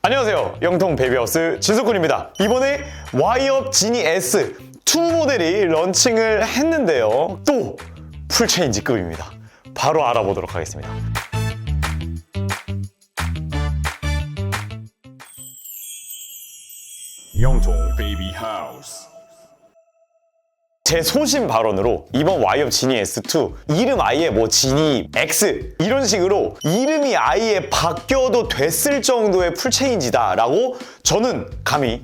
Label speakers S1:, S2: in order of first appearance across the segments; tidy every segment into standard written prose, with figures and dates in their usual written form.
S1: 안녕하세요. 영통 베이비하우스 진석군입니다. 이번에 와이업 지니 S2 모델이 런칭을 했는데요. 또 풀체인지급입니다. 바로 알아보도록 하겠습니다.
S2: 영통 베이비하우스.
S1: 제 소신 발언으로 이번 와이업 지니 S2 이름 아예 뭐 지니 X 이런 식으로 이름이 아예 바뀌어도 됐을 정도의 풀체인지다 라고 저는 감히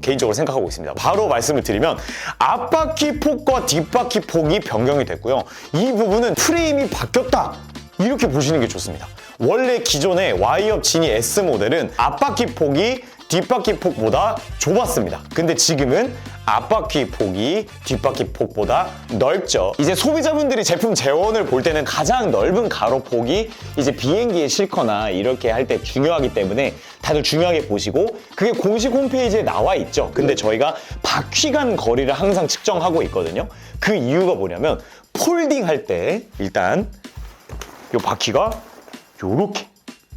S1: 개인적으로 생각하고 있습니다. 바로 말씀을 드리면 앞바퀴 폭과 뒷바퀴 폭이 변경이 됐고요. 이 부분은 프레임이 바뀌었다 이렇게 보시는 게 좋습니다. 원래 기존의 와이업 지니 S 모델은 앞바퀴 폭이 뒷바퀴 폭보다 좁았습니다. 근데 지금은 앞바퀴 폭이 뒷바퀴 폭보다 넓죠. 이제 소비자분들이 제품 재원을 볼 때는 가장 넓은 가로폭이 이제 비행기에 싣거나 이렇게 할 때 중요하기 때문에 다들 중요하게 보시고 그게 공식 홈페이지에 나와 있죠. 근데 저희가 바퀴 간 거리를 항상 측정하고 있거든요. 그 이유가 뭐냐면 폴딩 할 때 일단 이 바퀴가 요렇게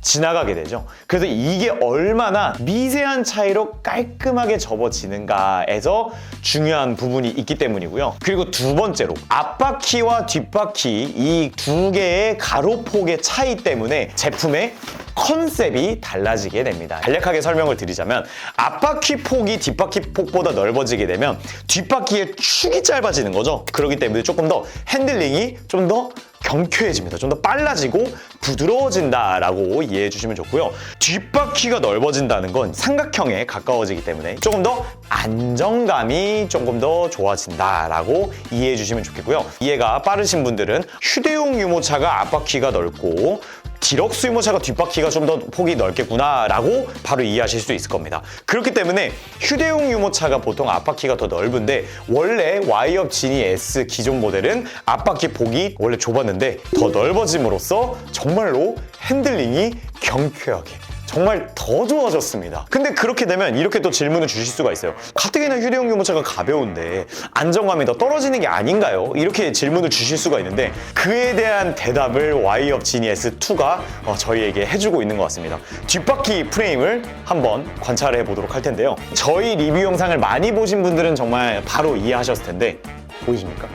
S1: 지나가게 되죠. 그래서 이게 얼마나 미세한 차이로 깔끔하게 접어지는가에서 중요한 부분이 있기 때문이고요. 그리고 두 번째로 앞바퀴와 뒷바퀴 이 두 개의 가로폭의 차이 때문에 제품의 컨셉이 달라지게 됩니다. 간략하게 설명을 드리자면 앞바퀴 폭이 뒷바퀴 폭보다 넓어지게 되면 뒷바퀴의 축이 짧아지는 거죠. 그렇기 때문에 조금 더 핸들링이 좀 더 경쾌해집니다. 좀 더 빨라지고 부드러워진다라고 이해해 주시면 좋고요. 뒷바퀴가 넓어진다는 건 삼각형에 가까워지기 때문에 조금 더 안정감이 조금 더 좋아진다라고 이해해 주시면 좋겠고요. 이해가 빠르신 분들은 휴대용 유모차가 앞바퀴가 넓고 디럭스 유모차가 뒷바퀴가 좀 더 폭이 넓겠구나 라고 바로 이해하실 수 있을 겁니다. 그렇기 때문에 휴대용 유모차가 보통 앞바퀴가 더 넓은데 원래 와이업 지니 S 기존 모델은 앞바퀴 폭이 원래 좁았는데 더 넓어짐으로써 정말로 핸들링이 경쾌하게 정말 더 좋아졌습니다. 근데 그렇게 되면 이렇게 또 질문을 주실 수가 있어요. 가뜩이나 휴대용 유모차가 가벼운데 안정감이 더 떨어지는 게 아닌가요? 이렇게 질문을 주실 수가 있는데 그에 대한 대답을 와이업 지니 S2가 저희에게 해주고 있는 것 같습니다. 뒷바퀴 프레임을 한번 관찰해 보도록 할 텐데요. 저희 리뷰 영상을 많이 보신 분들은 정말 바로 이해하셨을 텐데 보이십니까?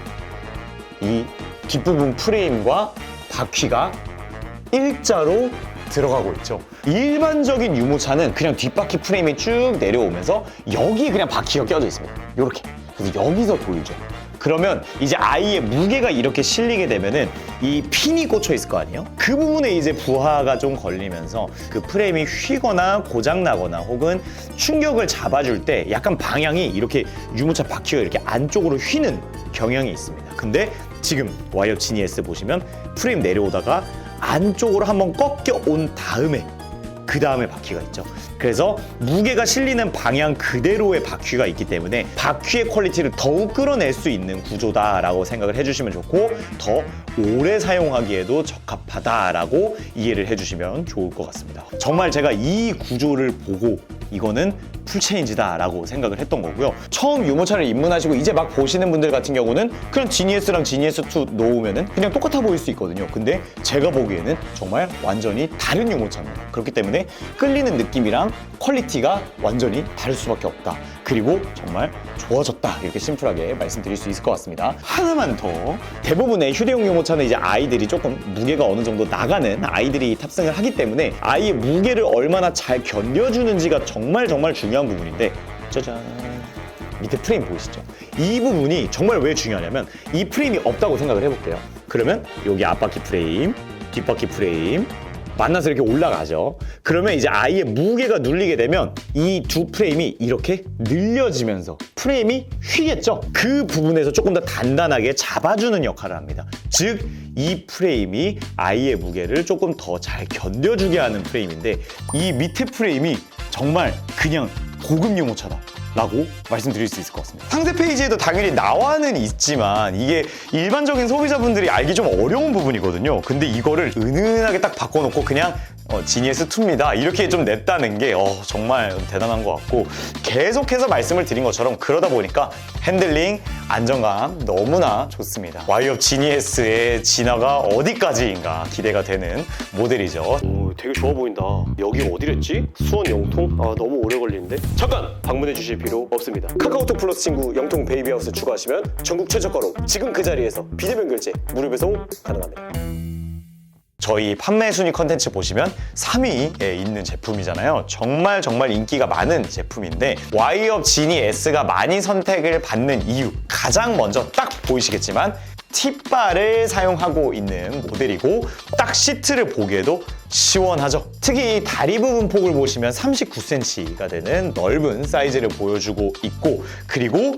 S1: 이 뒷부분 프레임과 바퀴가 일자로 들어가고 있죠. 일반적인 유모차는 그냥 뒷바퀴 프레임이 쭉 내려오면서 여기에 그냥 바퀴가 껴져 있습니다. 이렇게. 그래서 여기서 돌죠. 그러면 이제 아이의 무게가 이렇게 실리게 되면은 이 핀이 꽂혀 있을 거 아니에요? 그 부분에 이제 부하가 좀 걸리면서 그 프레임이 휘거나 고장나거나 혹은 충격을 잡아줄 때 약간 방향이 이렇게 유모차 바퀴가 이렇게 안쪽으로 휘는 경향이 있습니다. 근데 지금 와이업 지니 S 보시면 프레임 내려오다가 안쪽으로 한번 꺾여 온 다음에 그 다음에 바퀴가 있죠. 그래서 무게가 실리는 방향 그대로의 바퀴가 있기 때문에 바퀴의 퀄리티를 더욱 끌어낼 수 있는 구조다라고 생각을 해주시면 좋고 더 오래 사용하기에도 적합하다라고 이해를 해주시면 좋을 것 같습니다. 정말 제가 이 구조를 보고 이거는 풀체인지다라고 생각을 했던 거고요. 처음 유모차를 입문하시고 이제 막 보시는 분들 같은 경우는 그냥 지니 S랑 지니 S2 놓으면은 그냥 똑같아 보일 수 있거든요. 근데 제가 보기에는 정말 완전히 다른 유모차입니다. 그렇기 때문에 끌리는 느낌이랑 퀄리티가 완전히 다를 수밖에 없다. 그리고 정말 좋아졌다. 이렇게 심플하게 말씀드릴 수 있을 것 같습니다. 하나만 더. 대부분의 휴대용 유모차는 이제 아이들이 조금 무게가 어느 정도 나가는 아이들이 탑승을 하기 때문에 아이의 무게를 얼마나 잘 견뎌주는지가 정말 중요한 부분인데 짜잔. 밑에 프레임 보이시죠? 이 부분이 정말 왜 중요하냐면 이 프레임이 없다고 생각을 해볼게요. 그러면 여기 앞바퀴 프레임, 뒷바퀴 프레임 만나서 이렇게 올라가죠. 그러면 이제 아이의 무게가 눌리게 되면 이 두 프레임이 이렇게 늘려지면서 프레임이 휘겠죠. 그 부분에서 조금 더 단단하게 잡아주는 역할을 합니다. 즉, 이 프레임이 아이의 무게를 조금 더 잘 견뎌주게 하는 프레임인데 이 밑에 프레임이 정말 그냥 고급 유모차다 라고 말씀드릴 수 있을 것 같습니다. 상세 페이지에도 당연히 나와는 있지만 이게 일반적인 소비자분들이 알기 좀 어려운 부분이거든요. 근데 이거를 은은하게 딱 바꿔놓고 그냥 지니 S2입니다 이렇게 좀 냈다는 게 정말 대단한 것 같고 계속해서 말씀을 드린 것처럼 그러다 보니까 핸들링, 안정감 너무나 좋습니다. 와이업 지니 S의 진화가 어디까지인가 기대가 되는 모델이죠.
S3: 되게 좋아 보인다. 여기 어디랬지? 수원 영통? 아 너무 오래 걸리는데? 잠깐! 방문해 주실 필요 없습니다. 카카오톡 플러스 친구 영통 베이비하우스 추가하시면 전국 최저가로 지금 그 자리에서 비대면 결제 무료 배송 가능합니다.
S1: 저희 판매 순위 컨텐츠 보시면 3위에 있는 제품이잖아요. 정말 인기가 많은 제품인데 와이업 지니 S가 많이 선택을 받는 이유, 가장 먼저 딱 보이시겠지만 팁바를 사용하고 있는 모델이고 딱 시트를 보기에도 시원하죠. 특히 이 다리 부분 폭을 보시면 39cm가 되는 넓은 사이즈를 보여주고 있고, 그리고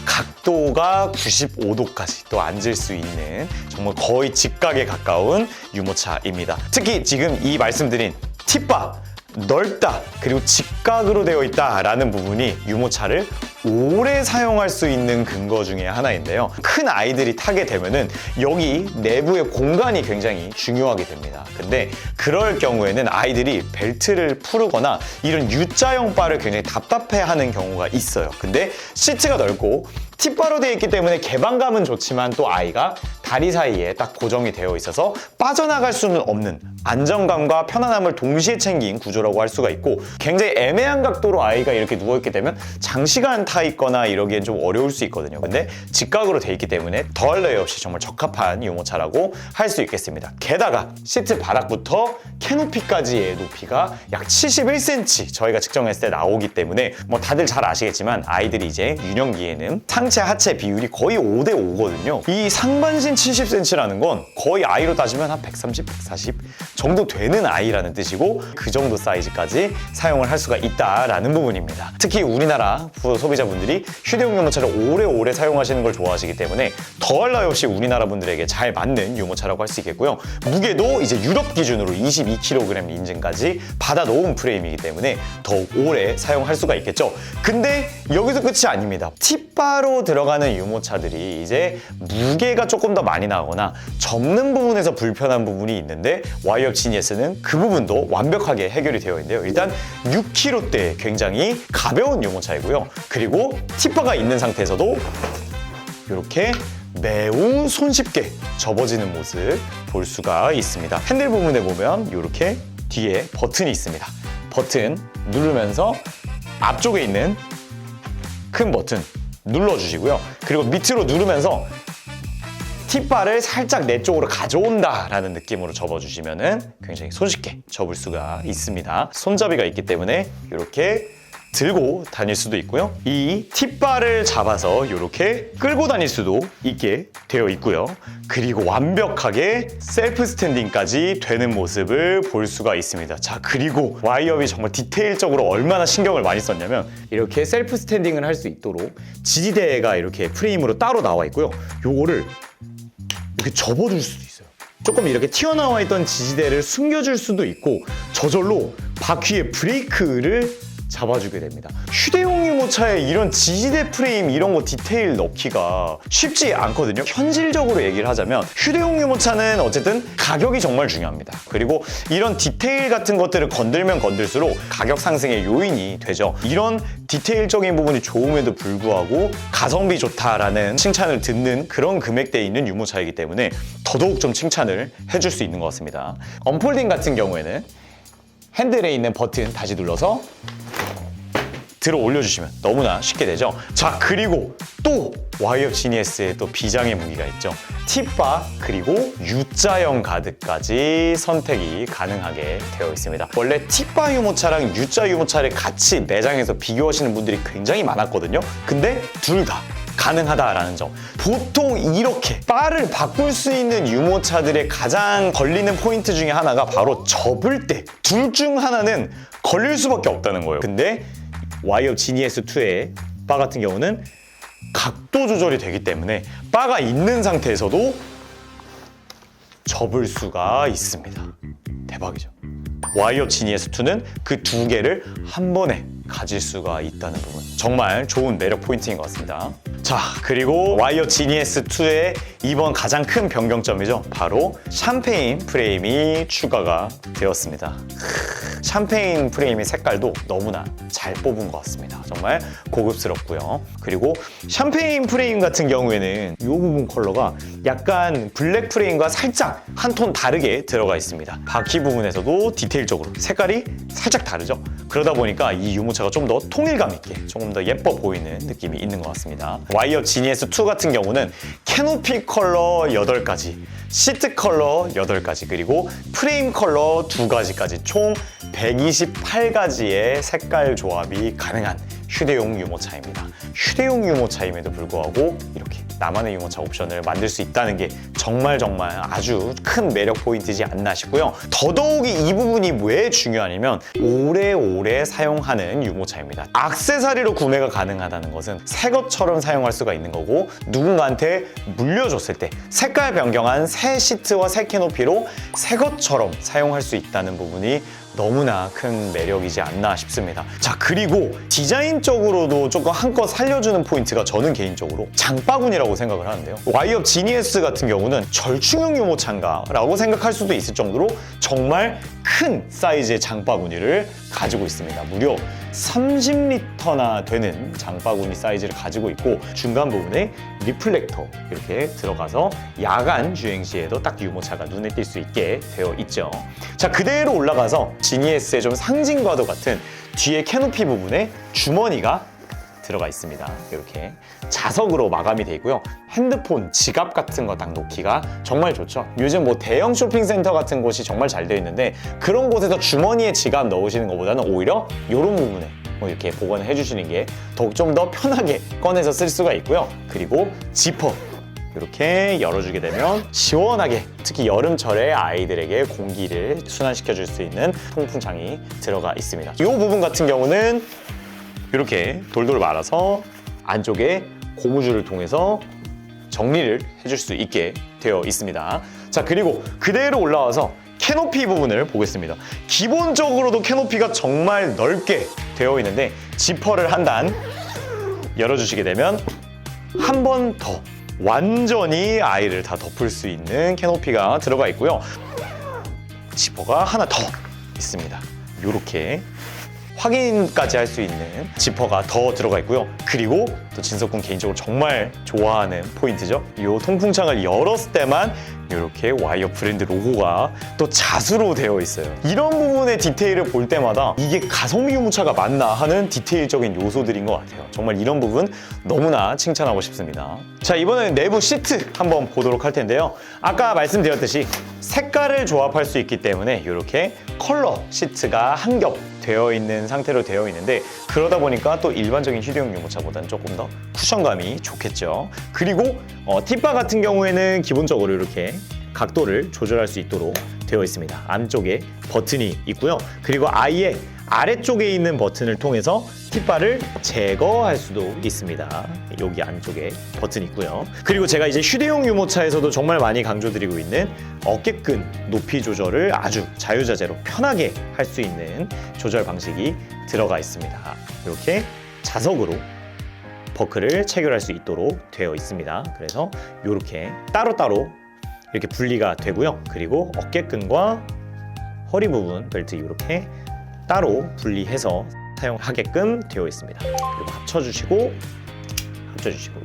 S1: 각도가 95도까지 또 앉을 수 있는 정말 거의 직각에 가까운 유모차입니다. 특히 지금 이 말씀드린 팁바, 넓다, 그리고 직각으로 되어 있다라는 부분이 유모차를 오래 사용할 수 있는 근거 중에 하나인데요. 큰 아이들이 타게 되면은 여기 내부의 공간이 굉장히 중요하게 됩니다. 근데 그럴 경우에는 아이들이 벨트를 풀거나 이런 U자형 바를 굉장히 답답해하는 경우가 있어요. 근데 시트가 넓고 팁바로 되어 있기 때문에 개방감은 좋지만 또 아이가 다리 사이에 딱 고정이 되어 있어서 빠져나갈 수는 없는 안정감과 편안함을 동시에 챙긴 구조라고 할 수가 있고, 굉장히 애매한 각도로 아이가 이렇게 누워있게 되면 장시간 타 있거나 이러기엔 좀 어려울 수 있거든요. 근데 직각으로 되어 있기 때문에 더할 나위 없이 정말 적합한 유모차라고 할 수 있겠습니다. 게다가 시트 바닥부터 캐노피까지의 높이가 약 71cm 저희가 측정했을 때 나오기 때문에 뭐 다들 잘 아시겠지만 아이들이 이제 유년기에는 상체 하체 비율이 거의 5대 5거든요. 이 상반신 70cm라는 건 거의 아이로 따지면 한 130, 140 정도 되는 아이라는 뜻이고, 그 정도 사이즈까지 사용을 할 수가 있다라는 부분입니다. 특히 우리나라 소비자분들이 휴대용 유모차를 오래오래 사용하시는 걸 좋아하시기 때문에 더할 나위 없이 우리나라 분들에게 잘 맞는 유모차라고 할 수 있겠고요. 무게도 이제 유럽 기준으로 22kg 인증까지 받아놓은 프레임이기 때문에 더욱 오래 사용할 수가 있겠죠. 근데 여기서 끝이 아닙니다. 팁바로 들어가는 유모차들이 이제 무게가 조금 더 많이 나거나 접는 부분에서 불편한 부분이 있는데 와이업 지니에스는 그 부분도 완벽하게 해결이 되어 있는데요. 일단 6kg대 굉장히 가벼운 유모차이고요. 그리고 팁바가 있는 상태에서도 이렇게 매우 손쉽게 접어지는 모습 볼 수가 있습니다. 핸들 부분에 보면 이렇게 뒤에 버튼이 있습니다. 버튼 누르면서 앞쪽에 있는 큰 버튼 눌러주시고요. 그리고 밑으로 누르면서 팁바를 살짝 내 쪽으로 가져온다라는 느낌으로 접어주시면은 굉장히 손쉽게 접을 수가 있습니다. 손잡이가 있기 때문에 이렇게 들고 다닐 수도 있고요. 이 팁바를 잡아서 이렇게 끌고 다닐 수도 있게 되어 있고요. 그리고 완벽하게 셀프 스탠딩까지 되는 모습을 볼 수가 있습니다. 자, 그리고 와이업이 정말 디테일적으로 얼마나 신경을 많이 썼냐면 이렇게 셀프 스탠딩을 할 수 있도록 지지대가 이렇게 프레임으로 따로 나와 있고요. 요거를 이렇게 접어줄 수도 있어요. 조금 이렇게 튀어나와 있던 지지대를 숨겨줄 수도 있고, 저절로 바퀴의 브레이크를 잡아주게 됩니다. 휴대용 유모차에 이런 지지대 프레임 이런 거 디테일 넣기가 쉽지 않거든요. 현실적으로 얘기를 하자면 휴대용 유모차는 어쨌든 가격이 정말 중요합니다. 그리고 이런 디테일 같은 것들을 건들면 건들수록 가격 상승의 요인이 되죠. 이런 디테일적인 부분이 좋음에도 불구하고 가성비 좋다라는 칭찬을 듣는 그런 금액대에 있는 유모차이기 때문에 더더욱 좀 칭찬을 해줄 수 있는 것 같습니다. 언폴딩 같은 경우에는 핸들에 있는 버튼 다시 눌러서 들어 올려주시면 너무나 쉽게 되죠. 자, 그리고 또 와이업 지니에스의 또 비장의 무기가 있죠. 팁바 그리고 U자형 가드까지 선택이 가능하게 되어 있습니다. 원래 팁바 유모차랑 U자 유모차를 같이 매장에서 비교하시는 분들이 굉장히 많았거든요. 근데 둘 다 가능하다라는 점. 보통 이렇게 바를 바꿀 수 있는 유모차들의 가장 걸리는 포인트 중에 하나가 바로 접을 때 둘 중 하나는 걸릴 수밖에 없다는 거예요. 근데 와이업 지니에스2의 바 같은 경우는 각도 조절이 되기 때문에 바가 있는 상태에서도 접을 수가 있습니다. 대박이죠. 와이업 지니에스2는 그 두 개를 한 번에 가질 수가 있다는 부분, 정말 좋은 매력 포인트인 것 같습니다. 자, 그리고 와이어 지니 S2의 이번 가장 큰 변경점이죠. 바로 샴페인 프레임이 추가가 되었습니다. 샴페인 프레임의 색깔도 너무나 잘 뽑은 것 같습니다. 정말 고급스럽고요. 그리고 샴페인 프레임 같은 경우에는 이 부분 컬러가 약간 블랙 프레임과 살짝 한 톤 다르게 들어가 있습니다. 바퀴 부분에서도 디테일적으로 색깔이 살짝 다르죠. 그러다 보니까 이 유모차가 좀 더 통일감 있게 조금 더 예뻐 보이는 느낌이 있는 것 같습니다. 와이어 지니 S2 같은 경우는 캐노피 컬러 8가지, 시트 컬러 8가지, 그리고 프레임 컬러 2가지까지 총 128가지의 색깔 조합이 가능한 휴대용 유모차입니다. 휴대용 유모차임에도 불구하고 이렇게 나만의 유모차 옵션을 만들 수 있다는 게 정말 아주 큰 매력 포인트이지 않나 싶고요. 더더욱이 이 부분이 왜 중요하냐면 오래오래 사용하는 유모차입니다. 액세서리로 구매가 가능하다는 것은 새 것처럼 사용할 수가 있는 거고, 누군가한테 물려줬을 때 색깔 변경한 새 시트와 새 캐노피로 새 것처럼 사용할 수 있다는 부분이 너무나 큰 매력이지 않나 싶습니다. 자, 그리고 디자인적으로도 조금 한껏 살려주는 포인트가 저는 개인적으로 장바구니라고 생각을 하는데요. 와이업 지니 S 같은 경우는 절충형 유모차인가? 라고 생각할 수도 있을 정도로 정말 큰 사이즈의 장바구니를 가지고 있습니다. 무려 30리터나 되는 장바구니 사이즈를 가지고 있고, 중간 부분에 리플렉터 이렇게 들어가서 야간 주행 시에도 딱 유모차가 눈에 띌 수 있게 되어 있죠. 자, 그대로 올라가서 지니 S의 좀 상징과도 같은 뒤에 캐노피 부분에 주머니가 들어가 있습니다. 이렇게 자석으로 마감이 되어 있고요. 핸드폰, 지갑 같은 거 딱 놓기가 정말 좋죠. 요즘 뭐 대형 쇼핑센터 같은 곳이 정말 잘 되어 있는데, 그런 곳에서 주머니에 지갑 넣으시는 것보다는 오히려 이런 부분에 뭐 이렇게 보관을 해주시는 게 더욱 좀 더 편하게 꺼내서 쓸 수가 있고요. 그리고 지퍼 이렇게 열어주게 되면 시원하게, 특히 여름철에 아이들에게 공기를 순환시켜줄 수 있는 통풍창이 들어가 있습니다. 이 부분 같은 경우는 이렇게 돌돌 말아서 안쪽에 고무줄을 통해서 정리를 해줄 수 있게 되어 있습니다. 자, 그리고 그대로 올라와서 캐노피 부분을 보겠습니다. 기본적으로도 캐노피가 정말 넓게 되어 있는데, 지퍼를 한 단 열어주시게 되면 한 번 더 완전히 아이를 다 덮을 수 있는 캐노피가 들어가 있고요. 지퍼가 하나 더 있습니다. 이렇게 확인까지 할 수 있는 지퍼가 더 들어가 있고요. 그리고 또 진석군 개인적으로 정말 좋아하는 포인트죠. 이 통풍창을 열었을 때만 이렇게 와이어 브랜드 로고가 또 자수로 되어 있어요. 이런 부분의 디테일을 볼 때마다 이게 가성비 유모차가 맞나 하는 디테일적인 요소들인 것 같아요. 정말 이런 부분 너무나 칭찬하고 싶습니다. 자, 이번에는 내부 시트 한번 보도록 할 텐데요. 아까 말씀드렸듯이 색깔을 조합할 수 있기 때문에 이렇게 컬러 시트가 한 겹 되어 있는 상태로 되어 있는데, 그러다 보니까 또 일반적인 휴대용 유모차보다는 조금 더 쿠션감이 좋겠죠. 그리고 팁바 같은 경우에는 기본적으로 이렇게 각도를 조절할 수 있도록 되어 있습니다. 안쪽에 버튼이 있고요. 그리고 아예 아래쪽에 있는 버튼을 통해서 팁바를 제거할 수도 있습니다. 여기 안쪽에 버튼이 있고요. 그리고 제가 이제 휴대용 유모차에서도 정말 많이 강조드리고 있는 어깨끈 높이 조절을 아주 자유자재로 편하게 할 수 있는 조절 방식이 들어가 있습니다. 이렇게 자석으로 버클을 체결할 수 있도록 되어 있습니다. 그래서 이렇게 따로따로 이렇게 분리가 되고요. 그리고 어깨끈과 허리 부분 벨트 이렇게 따로 분리해서 사용하게끔 되어 있습니다. 그리고 합쳐주시고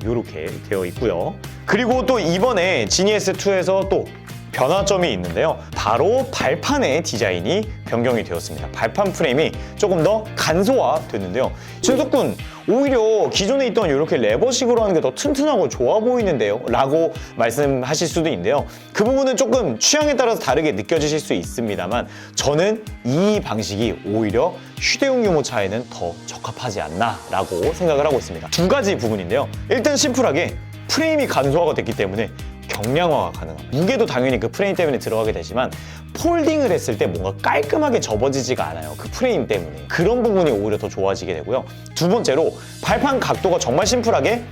S1: 이렇게 되어 있고요. 그리고 또 이번에 지니 S2에서 또 변화점이 있는데요. 바로 발판의 디자인이 변경이 되었습니다. 발판 프레임이 조금 더 간소화됐는데요. 진석군, 오히려 기존에 있던 이렇게 레버식으로 하는 게 더 튼튼하고 좋아 보이는데요? 라고 말씀하실 수도 있는데요. 그 부분은 조금 취향에 따라서 다르게 느껴지실 수 있습니다만, 저는 이 방식이 오히려 휴대용 유모차에는 더 적합하지 않나 라고 생각을 하고 있습니다. 두 가지 부분인데요. 일단 심플하게 프레임이 간소화가 됐기 때문에 경량화가 가능합니다. 무게도 당연히 그 프레임 때문에 들어가게 되지만, 폴딩을 했을 때 뭔가 깔끔하게 접어지지가 않아요. 그 프레임 때문에. 그런 부분이 오히려 더 좋아지게 되고요. 두 번째로 발판 각도가 정말 심플하게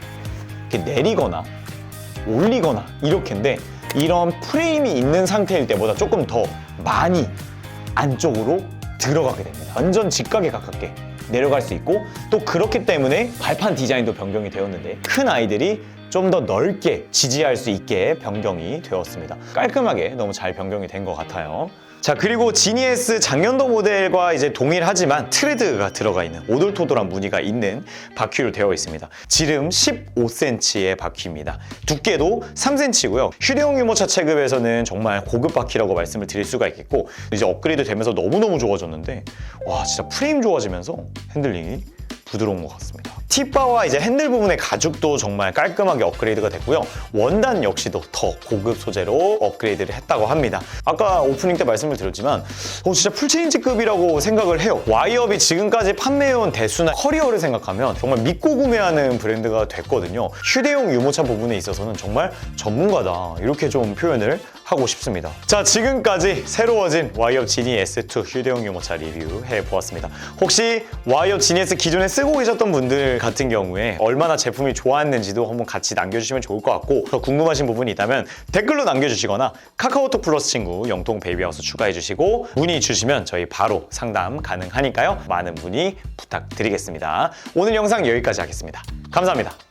S1: 이렇게 내리거나 올리거나 이렇게인데, 이런 프레임이 있는 상태일 때보다 조금 더 많이 안쪽으로 들어가게 됩니다. 완전 직각에 가깝게 내려갈 수 있고 또 그렇기 때문에 발판 디자인도 변경이 되었는데 큰 아이들이 좀 더 넓게 지지할 수 있게 변경이 되었습니다. 깔끔하게 너무 잘 변경이 된 것 같아요. 자, 그리고 지니에스 작년도 모델과 이제 동일하지만 트레드가 들어가 있는 오돌토돌한 무늬가 있는 바퀴로 되어 있습니다. 지름 15cm의 바퀴입니다. 두께도 3cm고요. 휴대용 유모차 체급에서는 정말 고급 바퀴라고 말씀을 드릴 수가 있겠고 이제 업그레이드 되면서 너무너무 좋아졌는데 와, 진짜 프레임 좋아지면서 핸들링이 부드러운 것 같습니다. 팁바와 이제 핸들 부분의 가죽도 정말 깔끔하게 업그레이드가 됐고요. 원단 역시도 더 고급 소재로 업그레이드를 했다고 합니다. 아까 오프닝 때 말씀을 드렸지만 진짜 풀체인지급이라고 생각을 해요. 와이업이 지금까지 판매해온 대수나 커리어를 생각하면 정말 믿고 구매하는 브랜드가 됐거든요. 휴대용 유모차 부분에 있어서는 정말 전문가다 이렇게 좀 표현을 하고 싶습니다. 자, 지금까지 새로워진 와이업 지니 S2 휴대용 유모차 리뷰해 보았습니다. 혹시 와이업 지니 S 기존에 쓰고 계셨던 분들 같은 경우에 얼마나 제품이 좋았는지도 한번 같이 남겨주시면 좋을 것 같고 더 궁금하신 부분이 있다면 댓글로 남겨주시거나 카카오톡 플러스 친구 영통 베이비하우스 추가해주시고 문의 주시면 저희 바로 상담 가능하니까요. 많은 문의 부탁드리겠습니다. 오늘 영상 여기까지 하겠습니다. 감사합니다.